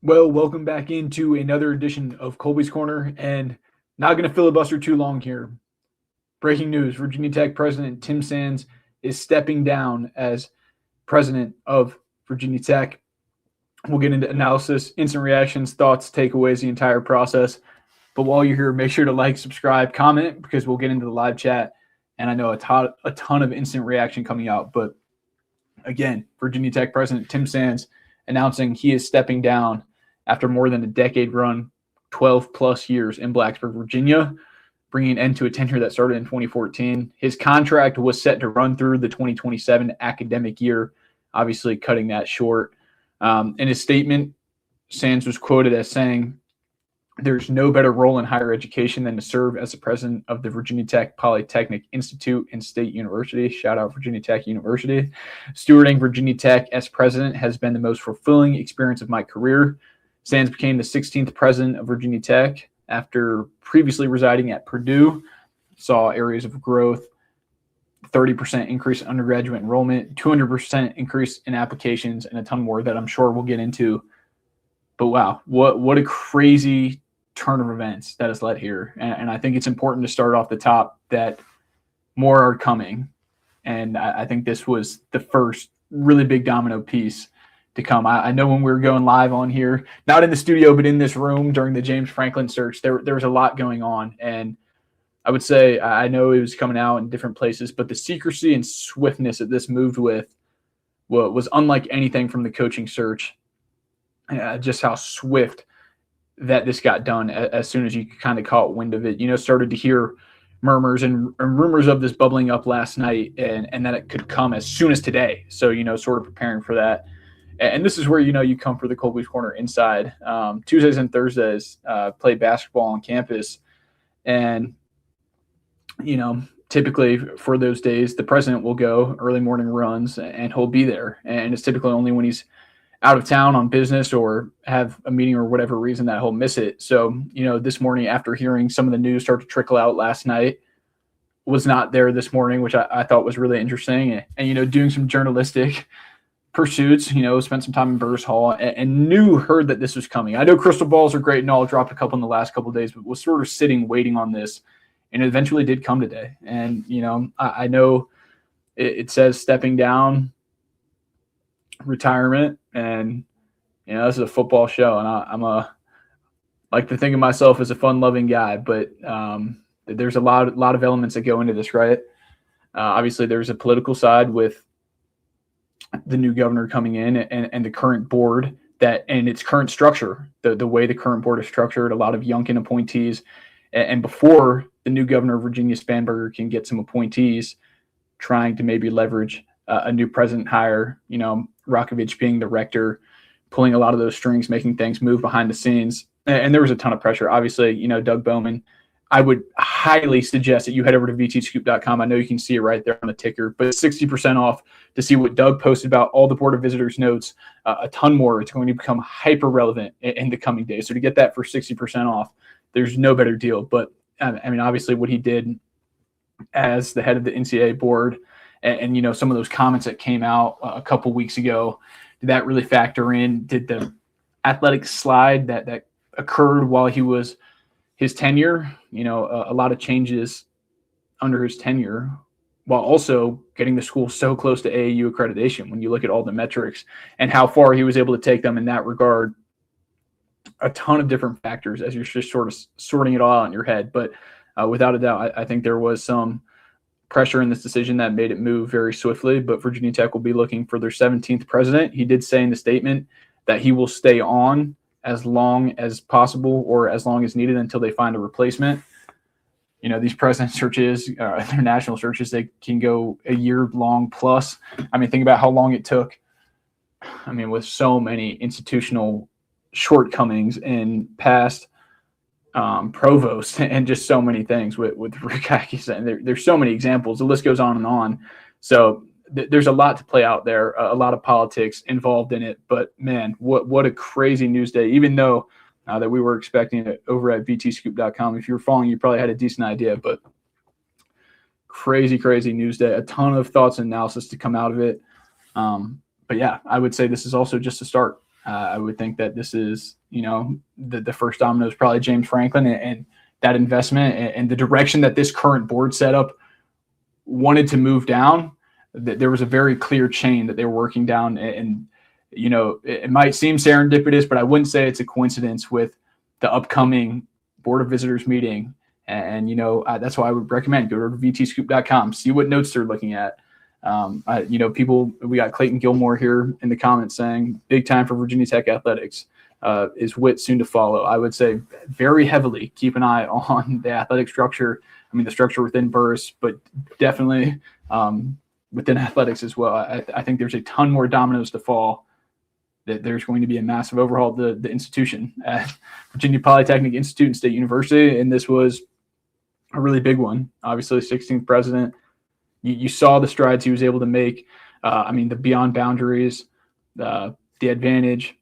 Well, welcome back into another edition of Kolby's Corner, and not going to filibuster too long here. Breaking news: Virginia Tech President Tim Sands is stepping down as president of Virginia Tech. We'll get into analysis, instant reactions, thoughts, takeaways, the entire process. But while you're here, make sure to like, subscribe, comment, because we'll get into the live chat. And I know a ton of instant reaction coming out. But again, Virginia Tech President Tim Sands announcing he is stepping down after more than a decade run, 12 plus years in Blacksburg, Virginia, bringing an end to a tenure that started in 2014. His contract was set to run through the 2027 academic year, obviously cutting that short. In his statement, Sands was quoted as saying, "There's no better role in higher education than to serve as the president of the Virginia Tech Polytechnic Institute and State University." Shout out Virginia Tech University. "Stewarding Virginia Tech as president has been the most fulfilling experience of my career." Sands became the 16th president of Virginia Tech after previously residing at Purdue. Saw areas of growth, 30% increase in undergraduate enrollment, 200% increase in applications, and a ton more that I'm sure we'll get into. But wow, what a crazy turn of events that has led here. And I think it's important to start off the top that more are coming. And I think this was the first really big domino piece to come. I know when we were going live on here, not in the studio, but in this room during the James Franklin search, there was a lot going on. And I would say, I know it was coming out in different places, but the secrecy and swiftness that this moved with was unlike anything from the coaching search. Just how swift that this got done as soon as you kind of caught wind of it. Started to hear murmurs and rumors of this bubbling up last night, and that it could come as soon as today. So, sort of preparing for that. And this is where, you come for the Kolby's Corner inside. Tuesdays and Thursdays, play basketball on campus. And, typically for those days, the president will go early morning runs and he'll be there. And it's typically only when he's out of town on business or have a meeting or whatever reason that he'll miss it. So, this morning after hearing some of the news start to trickle out last night, was not there this morning, which I thought was really interesting. And, doing some journalistic pursuits, spent some time in Burrs Hall and heard that this was coming. I know crystal balls are great and all, dropped a couple in the last couple of days, but was sort of sitting, waiting on this. And it eventually did come today. And, I know it says stepping down, retirement, and this is a football show, and I'm like to think of myself as a fun-loving guy, but there's a lot of elements that go into this, right? Obviously, there's a political side with the new governor coming in and the current board and its current structure, the way the current board is structured, a lot of Youngkin appointees, and before the new governor of Virginia, Spanberger, can get some appointees, trying to maybe leverage a new president hire, Rakovich being the rector, pulling a lot of those strings, making things move behind the scenes. And there was a ton of pressure. Obviously, Doug Bowman, I would highly suggest that you head over to vtscoop.com. I know you can see it right there on the ticker, but 60% off to see what Doug posted about all the Board of Visitors notes, a ton more. It's going to become hyper relevant in the coming days. So to get that for 60% off, there's no better deal. But obviously what he did as the head of the NCAA board, and some of those comments that came out a couple weeks ago, did that really factor in? Did the athletic slide that occurred while his tenure, a lot of changes under his tenure, while also getting the school so close to AAU accreditation when you look at all the metrics and how far he was able to take them in that regard. A ton of different factors as you're just sort of sorting it all out in your head. But without a doubt, I think there was some pressure in this decision that made it move very swiftly. But Virginia Tech will be looking for their 17th president. He did say in the statement that he will stay on as long as possible or as long as needed until they find a replacement. These president searches, their national searches, they can go a year long plus. Think about how long it took. With so many institutional shortcomings in past provosts and just so many things with Rick Atkinson. There's so many examples. The list goes on and on. So there's a lot to play out there, a lot of politics involved in it. But, man, what a crazy news day, even though that we were expecting it over at vtscoop.com. If you were following, you probably had a decent idea. But crazy, crazy news day. A ton of thoughts and analysis to come out of it. But, yeah, I would say this is also just a start. I would think that this is, the first domino is probably James Franklin and that investment and the direction that this current board setup wanted to move down. That there was a very clear chain that they were working down, and it might seem serendipitous, but I wouldn't say it's a coincidence with the upcoming Board of Visitors meeting. And that's why I would recommend go to vtscoop.com, see what notes they're looking at. People, we got Clayton Gilmore here in the comments saying big time for Virginia Tech athletics. Is Witt soon to follow? I would say very heavily keep an eye on the athletic structure. I mean, the structure within Burris, but definitely within athletics as well. I think there's a ton more dominoes to fall. That there's going to be a massive overhaul of the institution at Virginia Polytechnic Institute and State University, and this was a really big one. Obviously, 16th president. You saw the strides he was able to make. The beyond boundaries, the advantage.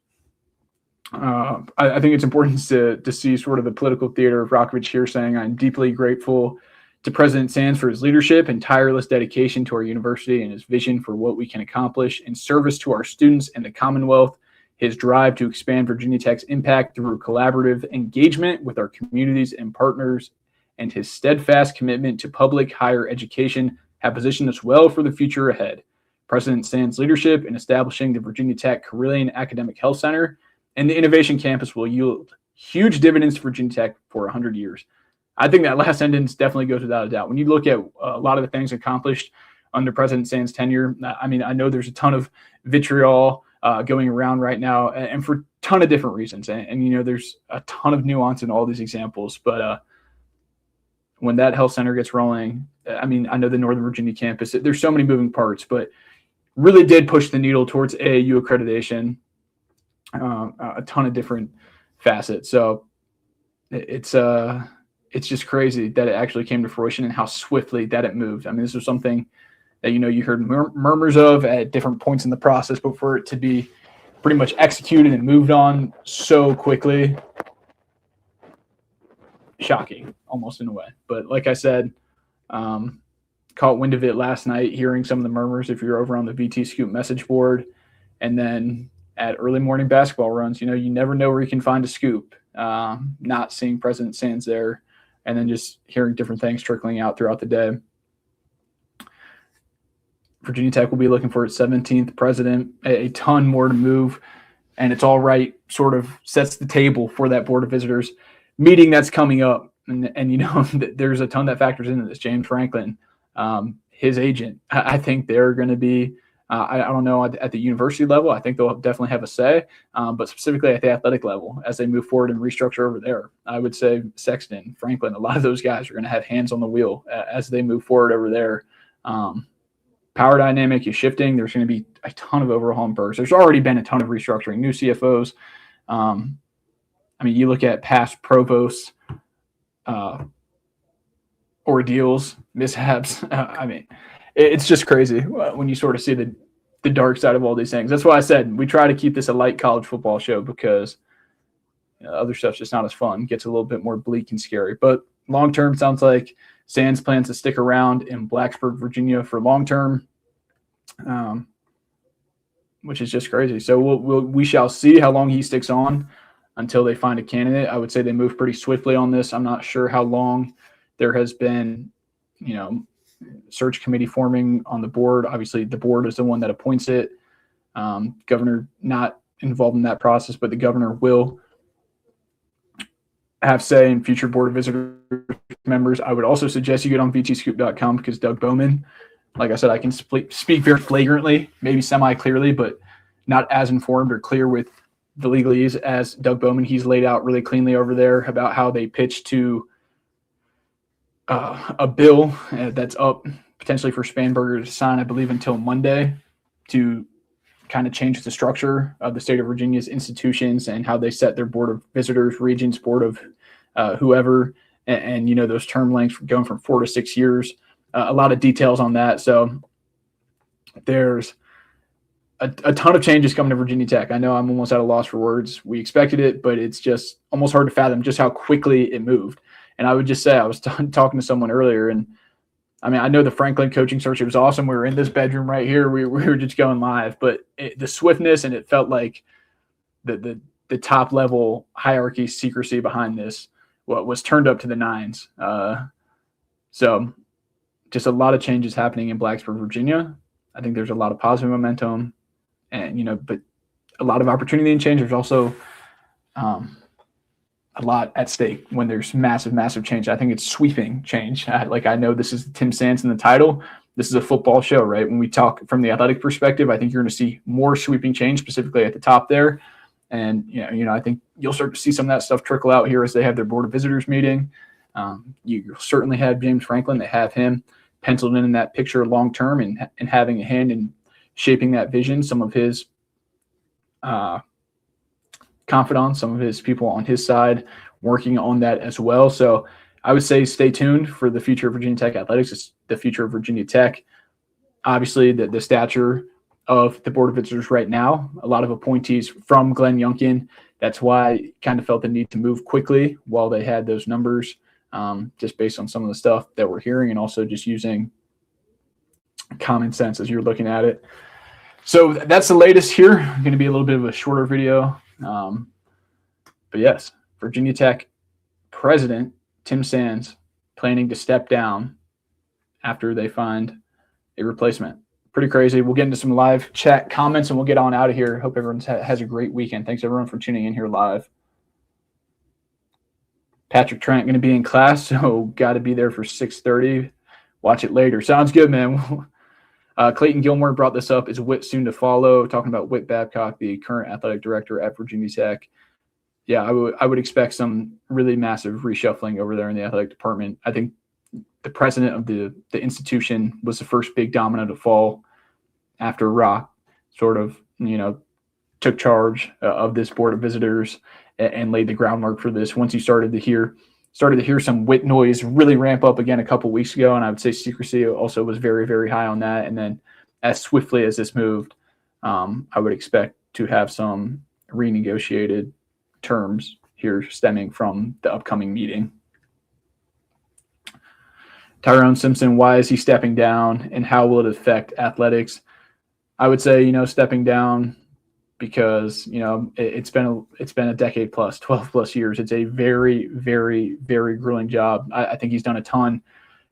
I think it's important to see sort of the political theater of Rockridge here saying, I'm deeply grateful to President Sands for his leadership and tireless dedication to our university and his vision for what we can accomplish in service to our students and the Commonwealth, his drive to expand Virginia Tech's impact through collaborative engagement with our communities and partners, and his steadfast commitment to public higher education have positioned us well for the future ahead. President Sands' leadership in establishing the Virginia Tech Carilion Academic Health Center and the Innovation Campus will yield huge dividends to Virginia Tech for 100 years. I think that last sentence definitely goes without a doubt. When you look at a lot of the things accomplished under President Sands' tenure, I know there's a ton of vitriol going around right now, and for a ton of different reasons. And there's a ton of nuance in all these examples. But when that health center gets rolling, I know the Northern Virginia campus, there's so many moving parts, but really did push the needle towards AAU accreditation, a ton of different facets. So it's just crazy that it actually came to fruition and how swiftly that it moved. This was something that, you heard murmurs of at different points in the process, but for it to be pretty much executed and moved on so quickly, shocking almost in a way. But like I said, caught wind of it last night, hearing some of the murmurs if you're over on the VT Scoop message board. And then at early morning basketball runs, you never know where you can find a scoop. Not seeing President Sands there, and then just hearing different things trickling out throughout the day. Virginia Tech will be looking for its 17th president, a ton more to move, and it's all right, sort of sets the table for that Board of Visitors meeting that's coming up. And there's a ton that factors into this. James Franklin, his agent, I think they're going to be, I don't know, at the university level, I think they'll definitely have a say, but specifically at the athletic level as they move forward and restructure over there. I would say Sexton, Franklin, a lot of those guys are going to have hands on the wheel as they move forward over there. Power dynamic is shifting. There's going to be a ton of overhaul in Burrs. There's already been a ton of restructuring, new CFOs. You look at past provosts, ordeals, mishaps. It's just crazy when you sort of see the dark side of all these things. That's why I said we try to keep this a light college football show, because other stuff's just not as fun. It gets a little bit more bleak and scary. But long term, sounds like Sands plans to stick around in Blacksburg, Virginia for long term, which is just crazy. So we shall see how long he sticks on until they find a candidate. I would say they move pretty swiftly on this. I'm not sure how long there has been, search committee forming on the board. Obviously, the board is the one that appoints it. Governor not involved in that process, but the governor will have say in future Board of Visitors members. I would also suggest you get on vtscoop.com, because Doug Bowman, like I said, I can speak very flagrantly, maybe semi-clearly, but not as informed or clear with the legalese as Doug Bowman. He's laid out really cleanly over there about how they pitched to a bill that's up potentially for Spanberger to sign, I believe, until Monday, to kind of change the structure of the state of Virginia's institutions and how they set their Board of Visitors, Regents, Board of whoever, and those term lengths going from 4 to 6 years. A lot of details on that. So there's a ton of changes coming to Virginia Tech. I know I'm almost at a loss for words. We expected it, but it's just almost hard to fathom just how quickly it moved. And I would just say, I was talking to someone earlier, and I know the Franklin coaching search, it was awesome. We were in this bedroom right here. We were just going live, but the swiftness, and it felt like the top level hierarchy secrecy behind this was turned up to the nines. So just a lot of changes happening in Blacksburg, Virginia. I think there's a lot of positive momentum, and but a lot of opportunity and change. There's also a lot at stake when there's massive change. I think it's sweeping change. I know this is Tim Sands in the title. This is a football show, right? When we talk from the athletic perspective, I think you're going to see more sweeping change, specifically at the top there. And I think you'll start to see some of that stuff trickle out here as they have their board of visitors meeting. You'll certainly have James Franklin. They have him penciled in that picture long term and having a hand in shaping that vision. Some of his confidants, some of his people on his side working on that as well. So I would say stay tuned for the future of Virginia Tech athletics. It's the future of Virginia Tech. Obviously, the stature of the board of visitors right now, a lot of appointees from Glenn Youngkin. That's why I kind of felt the need to move quickly while they had those numbers, just based on some of the stuff that we're hearing and also just using common sense as you're looking at it. So that's the latest here. Going to be a little bit of a shorter video. But yes, Virginia Tech President Tim Sands planning to step down after they find a replacement. Pretty crazy. We'll get into some live chat comments and we'll get on out of here. Hope everyone has a great weekend. Thanks everyone for tuning in here live. Patrick Trent going to be in class, so got to be there for 6:30. Watch it later. Sounds good, man. Clayton Gilmore brought this up. Is Whit soon to follow? Talking about Whit Babcock, the current athletic director at Virginia Tech. Yeah, I would expect some really massive reshuffling over there in the athletic department. I think the president of the institution was the first big domino to fall after Rock sort of, took charge of this board of visitors and laid the groundwork for this. Once you started to hear some Whit noise really ramp up again a couple weeks ago, and I would say secrecy also was very, very high on that. And then as swiftly as this moved, I would expect to have some renegotiated terms here stemming from the upcoming meeting. Tyrone Simpson, why is he stepping down and how will it affect athletics? I would say, stepping down because, it's been a decade plus, 12 plus years. It's a very, very, very grueling job. I think he's done a ton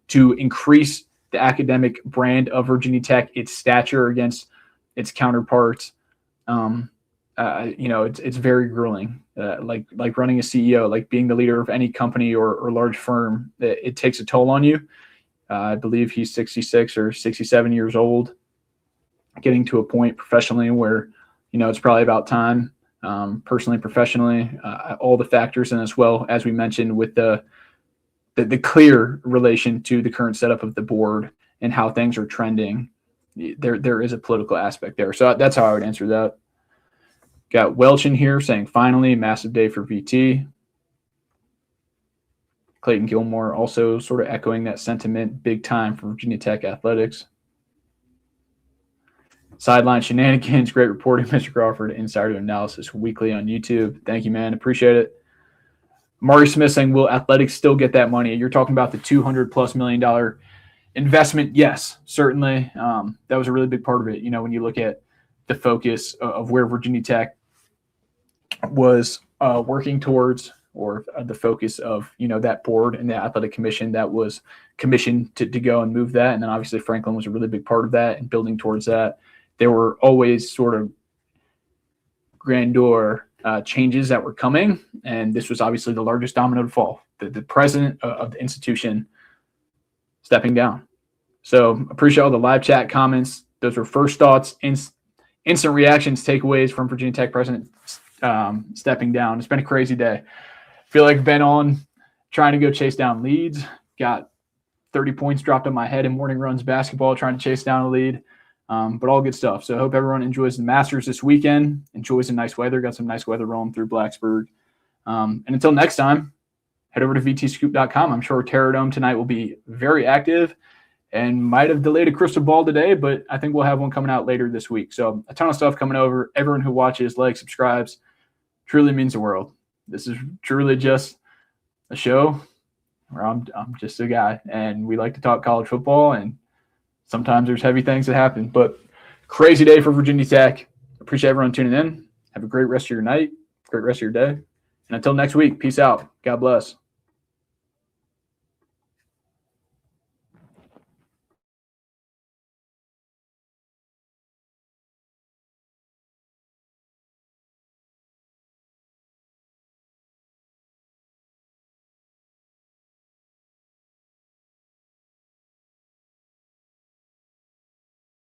to increase the academic brand of Virginia Tech, its stature against its counterparts. It's very grueling. Like running a CEO, like being the leader of any company or large firm, it takes a toll on you. I believe he's 66 or 67 years old, getting to a point professionally where, it's probably about time, personally, professionally, all the factors. And as well, as we mentioned, with the clear relation to the current setup of the board and how things are trending, there is a political aspect there. So that's how I would answer that. Got Welch in here saying, finally, massive day for VT. Clayton Gilmore also sort of echoing that sentiment, big time for Virginia Tech athletics. Sideline shenanigans, great reporting, Mr. Crawford, insider analysis weekly on YouTube. Thank you, man. Appreciate it. Mari Smith saying, will athletics still get that money? You're talking about the $200+ million investment. Yes, certainly. That was a really big part of it. When you look at the focus of where Virginia Tech was working towards, or the focus of, that board and the athletic commission that was commissioned to go and move that. And then obviously Franklin was a really big part of that and building towards that. There were always sort of grandeur changes that were coming. And this was obviously the largest domino to fall, the president of the institution stepping down. So appreciate all the live chat comments. Those were first thoughts, instant reactions, takeaways from Virginia Tech president stepping down. It's been a crazy day. Feel like I've been on trying to go chase down leads. Got 30 points dropped on my head in morning runs basketball, trying to chase down a lead. But all good stuff. So I hope everyone enjoys the Masters this weekend, enjoys the nice weather. Got some nice weather rolling through Blacksburg. And until next time, head over to vtscoop.com. I'm sure Terradome tonight will be very active and might have delayed a crystal ball today, but I think we'll have one coming out later this week. So a ton of stuff coming over. Everyone who watches, likes, subscribes, truly means the world. This is truly just a show where I'm just a guy, and we like to talk college football, and sometimes there's heavy things that happen. But crazy day for Virginia Tech. Appreciate everyone tuning in. Have a great rest of your night, great rest of your day. And until next week, peace out. God bless.